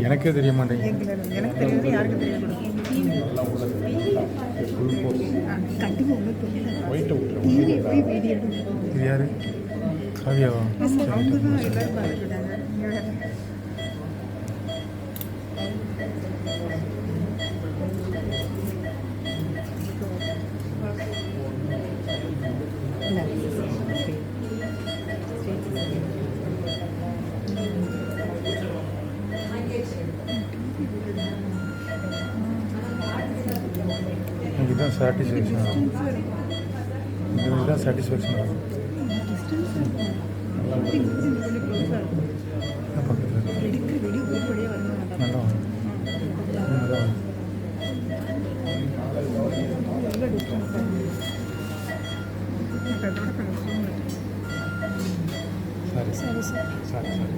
எனக்கே தெரிய மாட்டேங்குது. எனக்கு தெரியாது, யாருக்கு தெரியாது. இது யாரு? காவியாவா? இதுதான் சாட்டிஸ்ஃபேக்ஷன். இதுதான் சாட்டிஸ்ஃபேக்ஷன். நல்லா சரி சரி சரி சரி.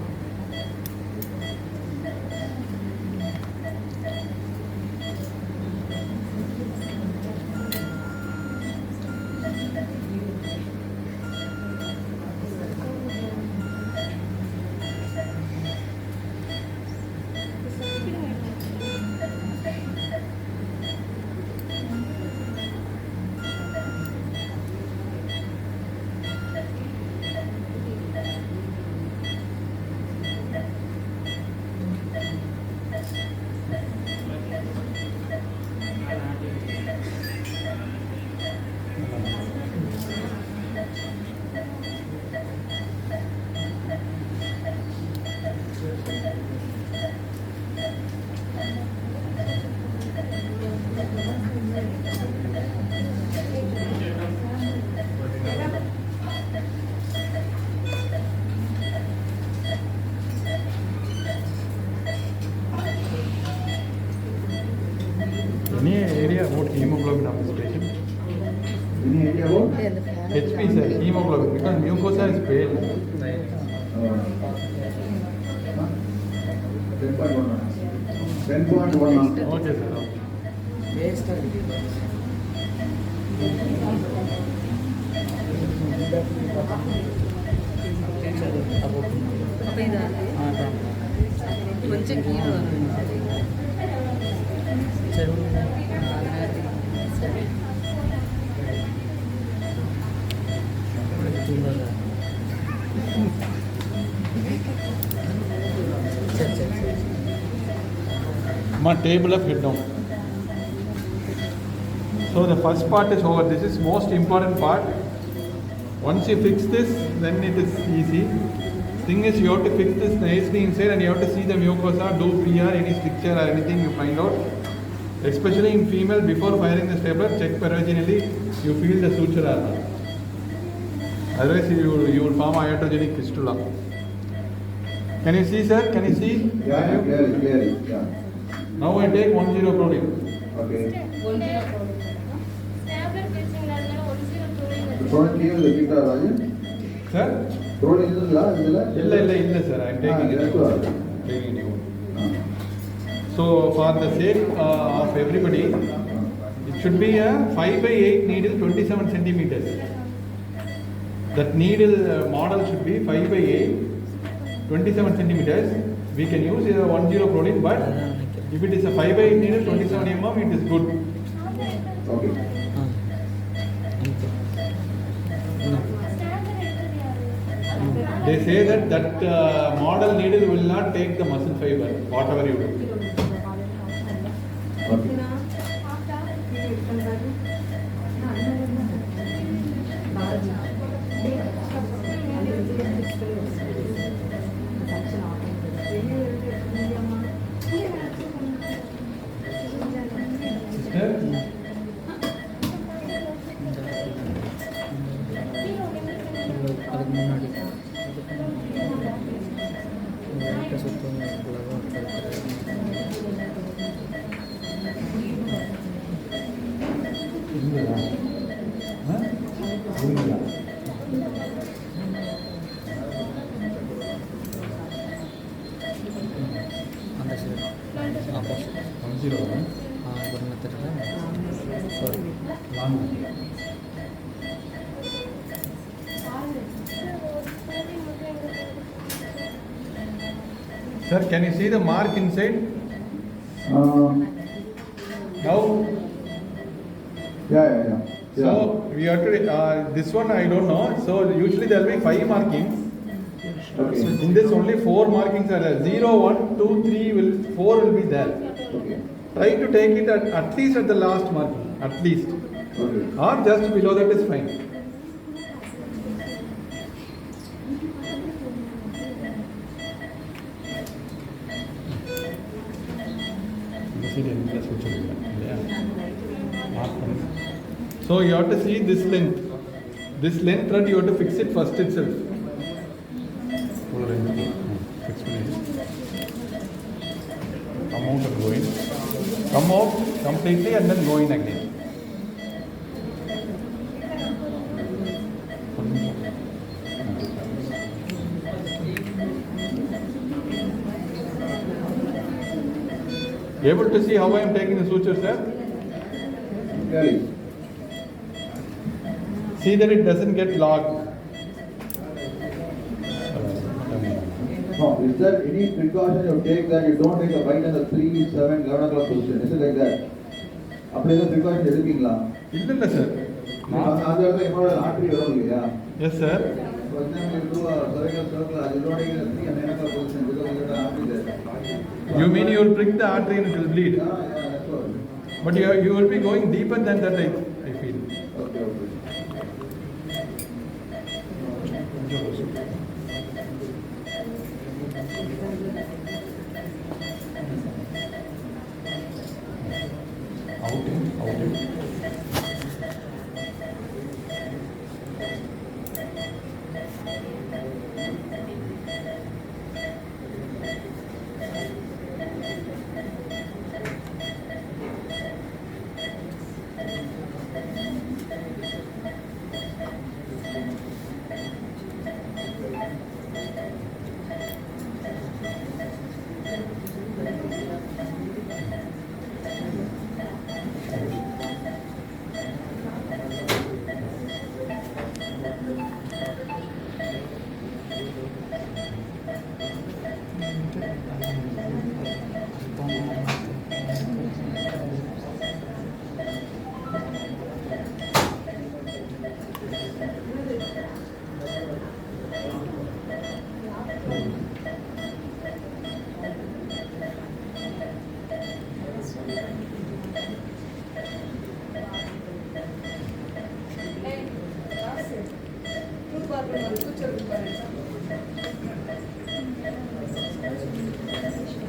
Any area about hemoglobin of this patient? Any idea about? HP sir, hemoglobin, because mucosa is pale. 10.1. Okay sir. కొంచెం కీలో My table of head down. So the first part is over. This is most important part. Once you fix this, then it is easy. Thing is, you have to fix this nicely inside, and you have to see the mucosa, do PR, any stricture or anything you find out. Especially in female, before firing the stapler, check perivaginally. You feel the suture or not. Otherwise, you will form iatrogenic fistula. Can you see, sir? Can you see? Yeah, clearly. Yeah. Now I take 10 proline. Okay. 10 Proline is the Peter Rajan. Sir? Proline is the Illa, sir. I am taking it. Taking it. So for the sake of everybody, it should be a 5/8 needle, 27 centimeters. That needle model should be 5/8, 27 centimeters. We can use 10 proline, but if it is a 5/8 needle, 27 mm, it is good. Okay. They say that model needle will not take the muscle fiber, whatever you do. Okay. அதுக்கு முன்னாடி சுத்தம் அந்த side opposite 10 sorry Sir, can you see the mark inside? Now, Yeah. so we have to, this one I don't know. So usually there will be 5 markings. Okay. In this only 4 markings are there. 0, 1, 2, 3, 4 will be there. Okay. Try to take it at least at the last marking. At least. Okay. Or just below that is fine. So you have to see this length. This length thread you have to fix it first itself. Come out and go in. Come out completely and then go in again. Able to see how I am taking the suture, sir? Clearly. See that it doesn't get locked. No, is there any precaution you take that you don't take a bite in the 3, 7, 11 o'clock position? Is it like that? அப்படி ஏதாவது precaution எடுப்பீங்களா? இல்ல sir. அது வந்து என்னோட artery வரும் இல்லையா? Yes sir. For example, you do a cervical circle, you don't take a 3 and 9 o'clock position because you got an artery there. You mean you will prick the artery and it will bleed? Yeah, that's all. But you will be going deeper than that, I feel. Okay. Out in.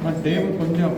My table కొంచెం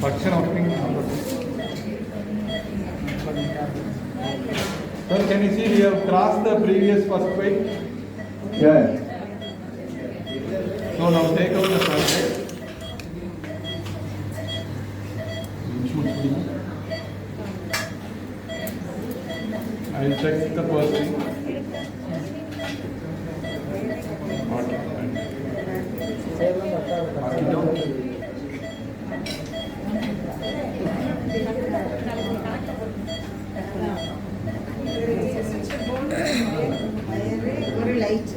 Function opening. Sir, can you see we have crossed the previous first weight? Yeah. So now take out the first weight. I will check the first thing. Mark it down. ஒரு light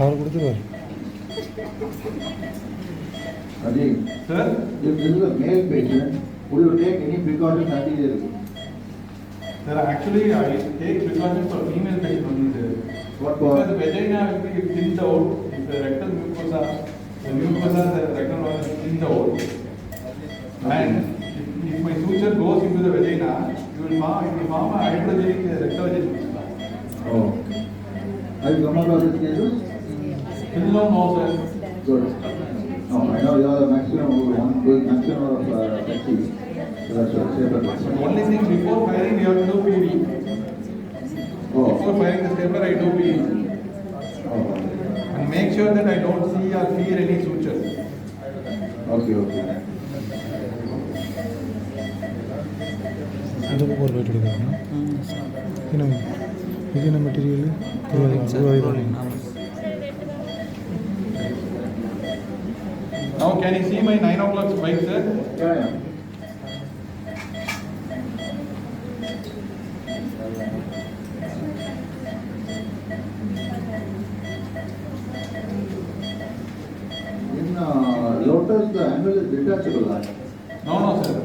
அவர் கொடுத்துருவார். Ajay, Sir? if this is a male patient, would you take any precautions anti-surgery? Sir, actually I take precautions for female patient only, sir. What for? Because the vagina will be thinned out, if the rectal mucosa, the rectal one is thinned out. And if my suture goes into the vagina, na, it will form a hydrogenic rectogenic. Oh. Have you come across these cases? Still no, sir. Good. No, I know you are the maximum, doing maximum of taxis. So that's what safer. The only thing, before firing, you have to do PD. Oh. Before firing the stapler, I do PD. Oh. And make sure that I don't see or fear any sutures. Okay, okay. ಅದು bore byte ಹೊಡಿಬೇಕು ಇನ್ನು ಈಗಿನ material Now can you see my 9 o'clock spike, sir? Yeah, yeah. In Lotus, the angle is detachable, right? No, no, sir.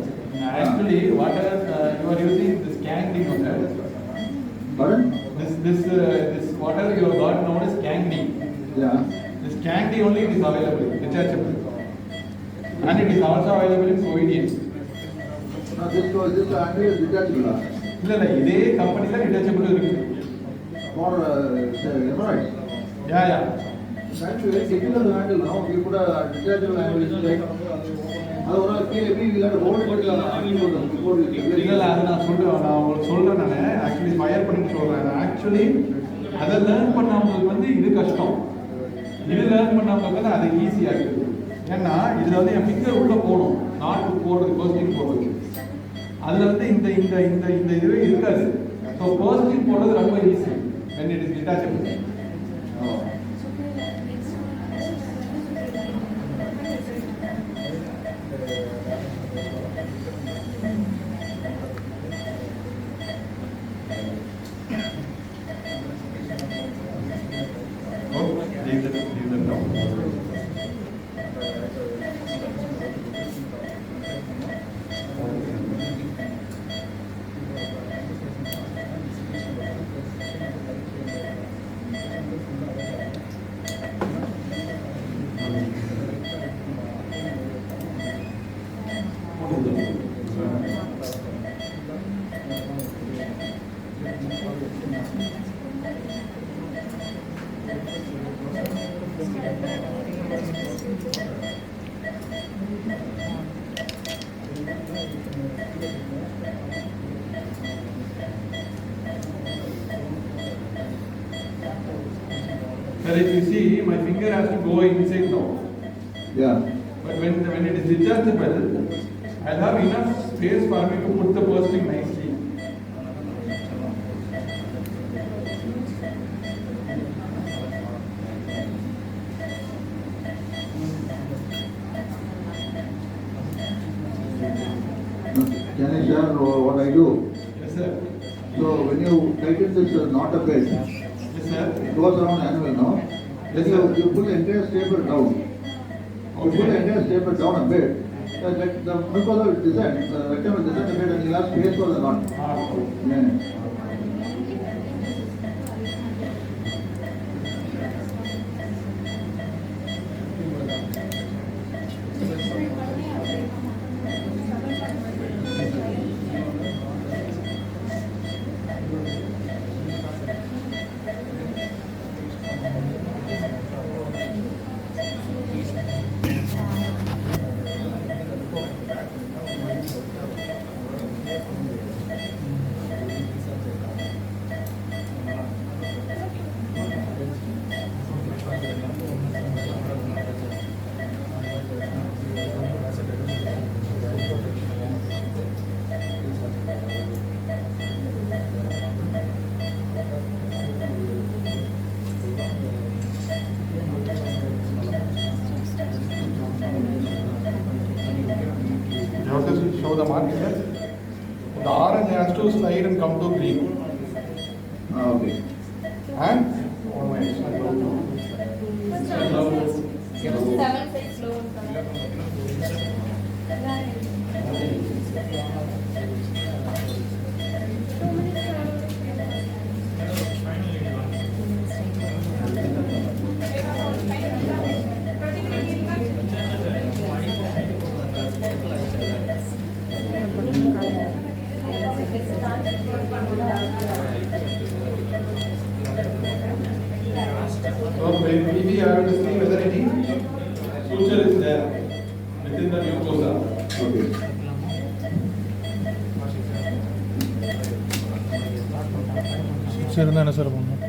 Actually, whatever you are using this cangling, sir. Pardon? This whatever you have got known as cangling. Yeah. This candy only it is available, detachable. And it is also available in Soviet. Now this angle is detachable, huh? இல்ல இதே கம்பெனில detachable இருக்கு. For hemorrhoids. Yeah, yeah. Actually, very difficult handle now. You put a detachable angle is like. அது ஒரு கேள்வி இல்ல role பண்ணலாம் ஆக்கி போடுறோம் before you இல்ல அது நான் உங்களுக்கு சொல்றேன் நான் ஆக்சுவலி ஃபயர் பண்ணி சொல்றேன் ஆக்சுவலி அதை லேர்ன் பண்ணவங்களுக்கு வந்து இது கஷ்டம் இது லேர்ன் பண்ணவங்களுக்கு அது ஈஸியா இருக்கு ஏன்னா இதுல வந்து என் ஃபிங்கர் உள்ள போகணும் நாட்டு போடுறது பர்ஸ்டிங் போடுறது அதுல வந்து இந்த இந்த இந்த இந்த இதுவே இருக்காது ஸோ பர்ஸ்டிங் போடுறது ரொம்ப easy when it is detachable. Leave them down. Sir, if you see, my finger has to go inside now. Yeah. But when it is detachable, I'll have enough space for me to put the bursting nicely. Can I share what I do? Yes, sir. So when you tighten this knot a bit, Yes, sir. it goes around the anvil now. Then you pull the entire staple down. You pull the entire staple down a bit. Like the because of design, the rectangle design a bit, and you have space for the knot. Yeah. You have to show the mark here. The orange has to slide and come to green. Okay. And So when PV, I have to see whether any suture is there within the mucosa. Okay. சேர்ந்தானே sir பண்ணணும்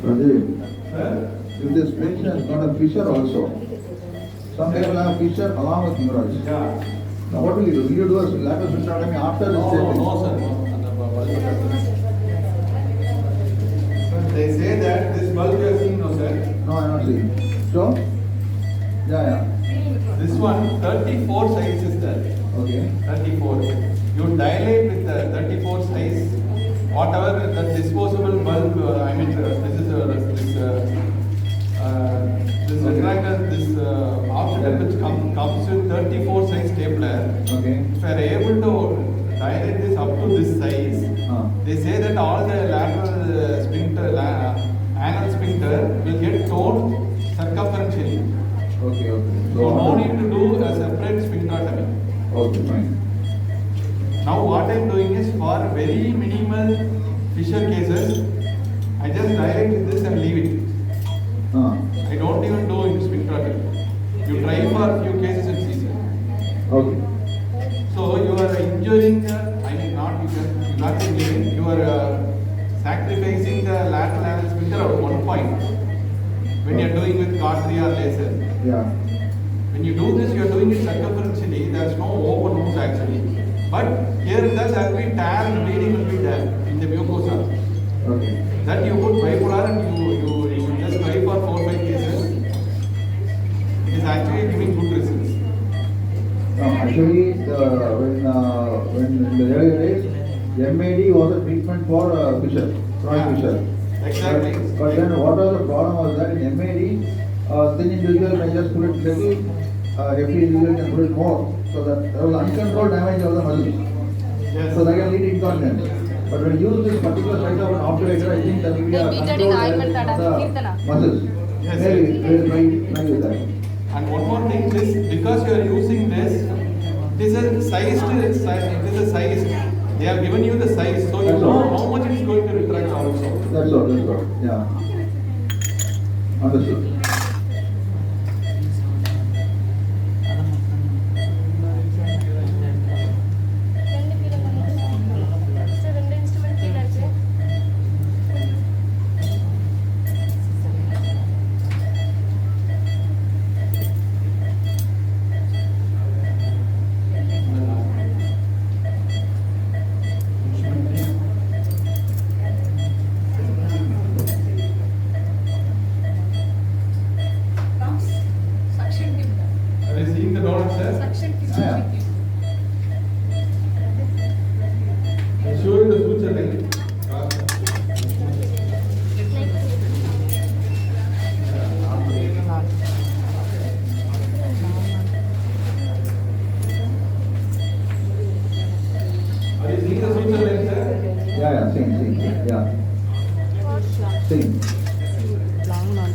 Rajiv, Sir? if this patient has got a fissure also, some people have fissure along with hemorrhoids. Yeah. Now what will you do? Will you do a lateral sphincterotomy after this No, stapling? no, sir. No. They say that this bulb you are seeing, no, sir. No, I am not seeing. So? Yeah. This one, 34 size is there. Okay. 34. You dilate with the 34 size. Whatever the disposable bulb, this retractor, this option which comes with 34 size stapler. Okay. If you are able to dilate this up to this size, they say that all the lateral sphincter, anal sphincter will get torn circumferentially. Okay. So no need to do a separate sphincterotomy. Okay, fine. Now what I am doing is for very minimal fissure cases, I just dilate with this and leave it. I don't even do in sphincterotomy. You try for a few cases, it's easy. Okay. So you are injuring the, you are sacrificing the lateral anal sphincter at one point when you are doing with cautery or laser. Yeah. When you do this, you are doing it circumferentially. There is no open wound actually. But here there has been tear and bleeding will be there in the mucosa. Okay. That you put bipolar and you just try for 4-5 cases. It is actually giving good results. Actually, when in the earlier days, MAD was a treatment for fissure, chronic fissure. Exactly. But then what was the problem was that in MAD, thin individual may just put it little, heavy individual can put it more. So that there was uncontrolled damage of the muscles. Yes. So that can lead to incontinence. But when you use this particular size of an operator, I think that will be a controlled damage of the muscles. Yes. Maybe we will try with that. And one more thing is, because you are using this, it is a sized. They have given you the size, so you That's know all. how much it is going to retract also. That's all. Yeah. Understood. Are you seeing the donut, sir? Yeah. I'll show you the suture line. Are you seeing the suture line, sir? Yeah, seeing. Yeah. Seeing.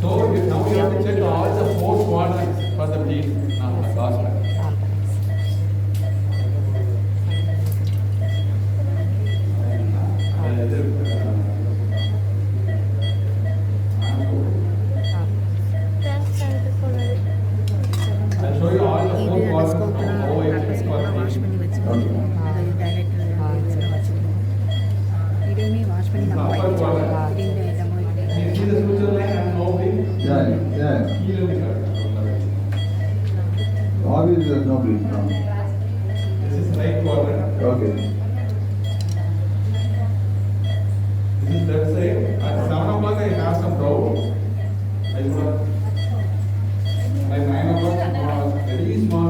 So now you have to check all the 4 quadrants for the bleed. Gospel. I'll show you all the 4 quadrants. How it is for the bleed. You see the suture line and no bleed? Yeah. Heel and cut. Obviously, there's no bleed now. This is right quadrant. Okay. This is left side. At 7 o'clock I have some doubt. By 9 o'clock, very small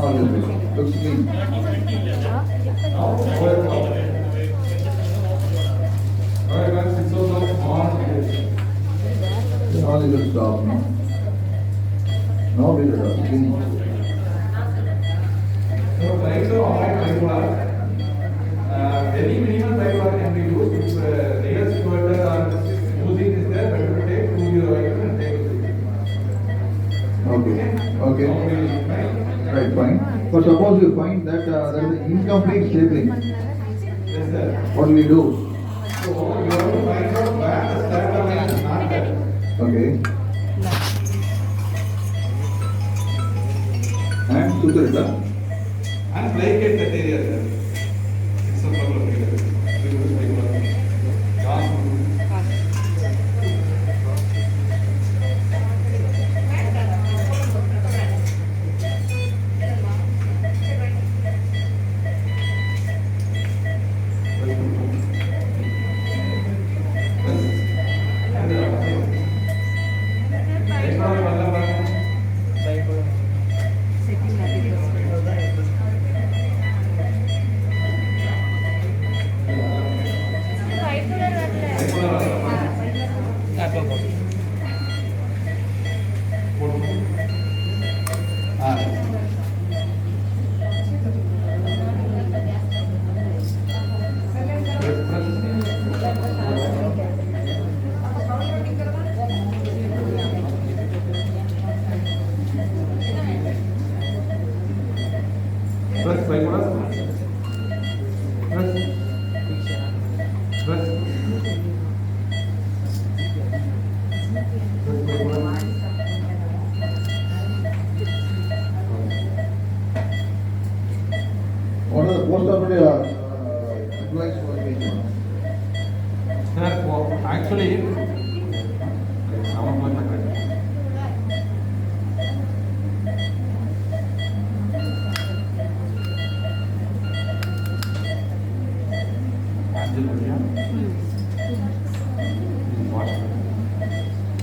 All this way. Looks clean. Alright guys, it's all on this. All this will stop, no? No, we will stop. Clean. So try to avoid bipolar. Very minimal bipolar can be used. If real squirter or using is there, better to take 2 euro item and take it. Okay. Right, fine. But suppose you find that there is an incomplete stapling. Yes sir. What do we do? So you have to find out where the stapler line is not there. Okay. And suture it up. And placate that area sir. It's a problem here. We use bipolar. Press bipolar. Press. Press. What are the post-operative advice for patient? Sir, actually,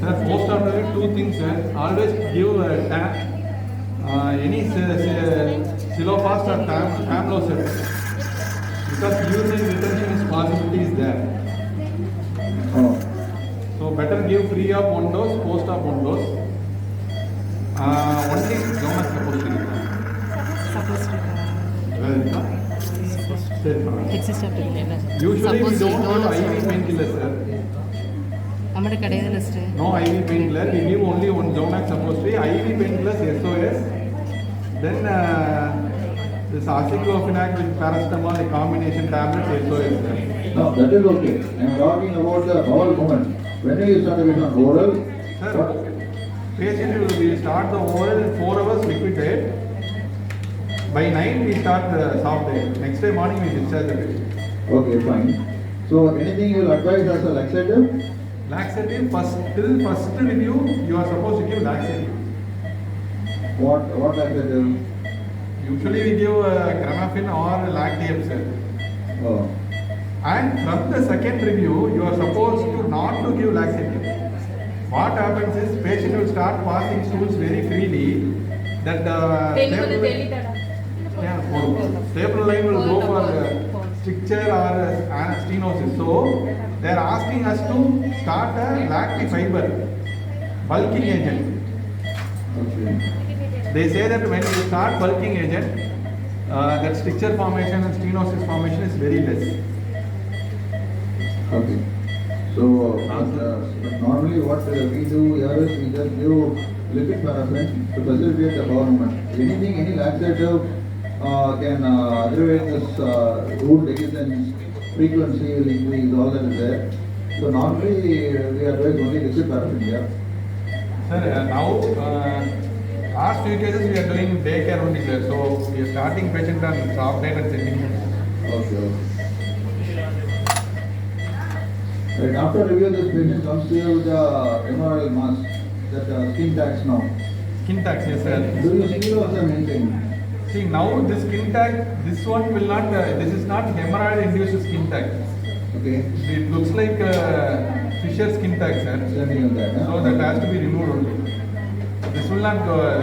sir, post-operative two things, sir. Always give any silofast or tamlocet because urinary retention is possibility is there. Oh. So better give pre op one dose, post op one dose. Only government supposed to give. Supposed to. Exist after Usually we don't give IV painkiller, sir. നമ്മുടെ കടയിൽ list No IV painkiller. We give only one Zomax suppository. IV painkillers SOS. Then this aceclofenac with paracetamol, the combination tablets SOS. No, that is okay. I am talking about the bowel movement. When do you start the patient oral? Sir, patient will start the oral 4 hours liquid diet. By 9 we start the soft diet. Next day morning we discharge the patient. Okay, fine. So anything you will advise as a laxative? Laxative, till first review you are supposed to give laxative. What laxative? Usually we give Gramafin or Lactape, sir. Oh. And from the second review, you are supposed to not to give laxative. What happens is patient will start passing stools very freely. That stapler line will go for stricture or stenosis. So they are asking us to start a lactic fiber bulking agent. Okay. They say that when you start bulking agent, that stricture formation and stenosis formation is very less. Okay. So normally what we do here is we just give liquid paraffin to facilitate the bowel movement. Anything, any laxative can aggravate this wound dehiscence, frequency will increase, all that is there. So normally we advise only liquid paraffin here. Sir, now last few cases we are doing daycare only, sir. So we are starting patient on soft diet and sending him. Okay. Right, after review, this patient comes to you with the hemorrhoidal mass, that skin tags now. Skin tags, yes, sir. Do you still also maintain? See, now this skin tag, this one will not, this is not hemorrhoid induced skin tag. Okay. It looks like Fisher skin tag, sir. Sending on that, So that has to be removed only. This will not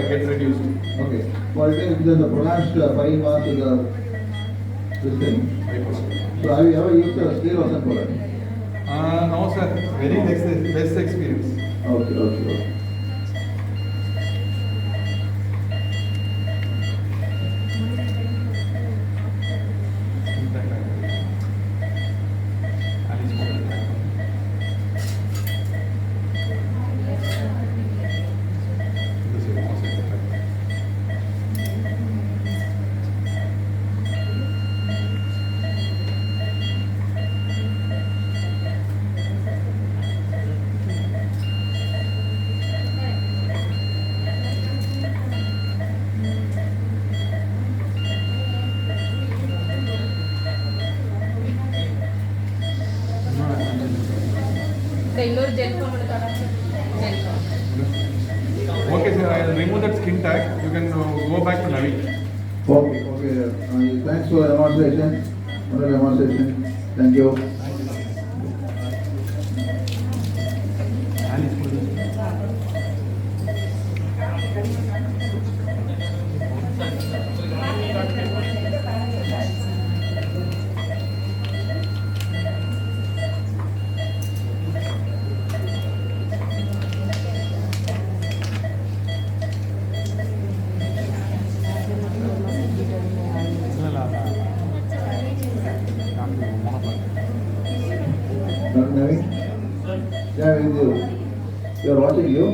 get reduced. Okay. Well, if there's a pronounced 5 months with this thing. So have you ever used a sclerosant for that? No sir, very best experience. Okay. ಇನ್ನೂರು gel form gel form. Okay sir, I will remove that skin tag. You can go back to Navi. Okay. Thanks for the demonstration. Wonderful demonstration. Thank you. Dr. Naveen? Yeah, with you. You are watching you?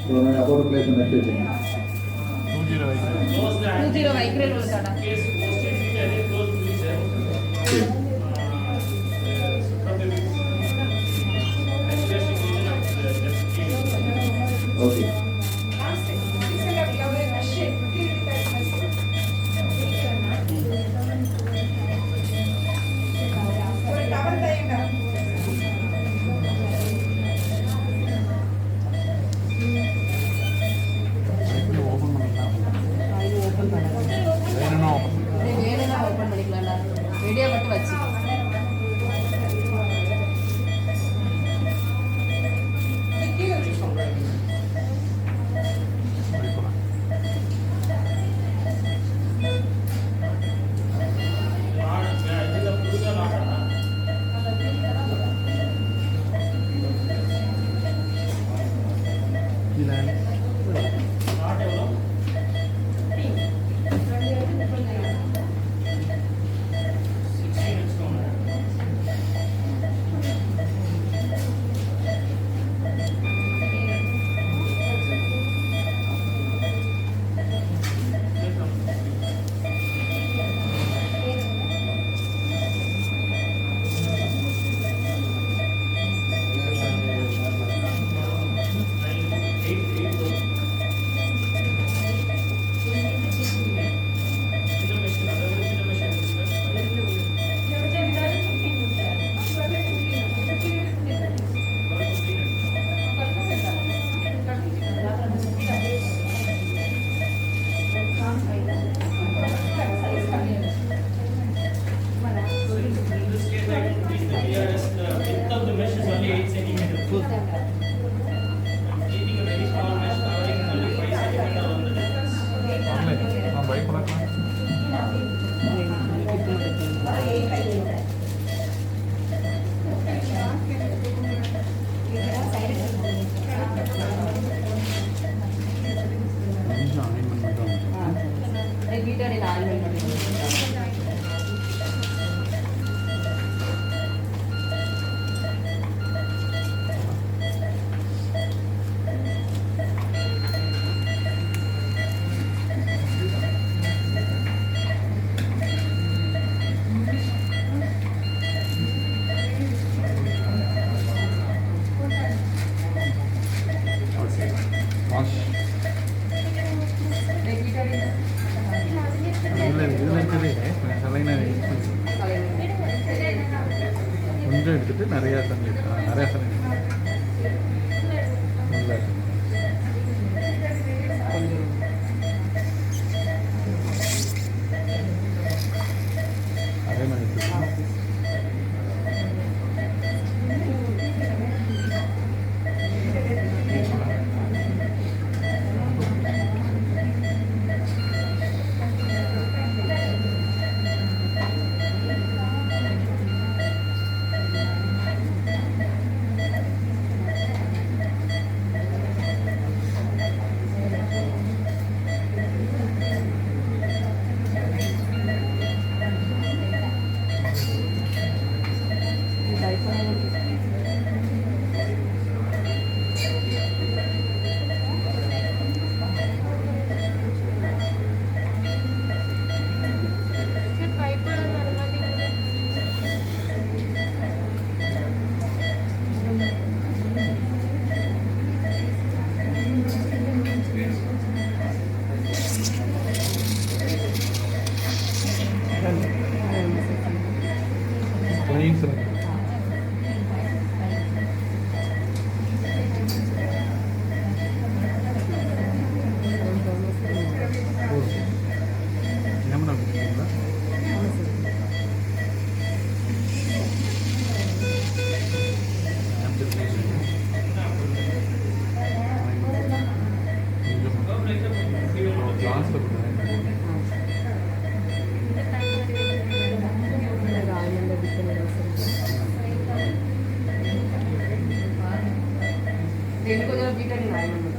So I am about to place a message. 20 ಮೈಕ್ರೇಲ್ ಉಳ್ತಾಡ. Okay. வேணும்னா open பண்ணிக்கலாம்டா. Video மட்டும் வச்சு. கொஞ்சம் எடுத்துட்டு நிறையா தண்ணி நிறையா தண்ணி அதே மாதிரி எனக்கு கொஞ்சம் பீட்டடி நான்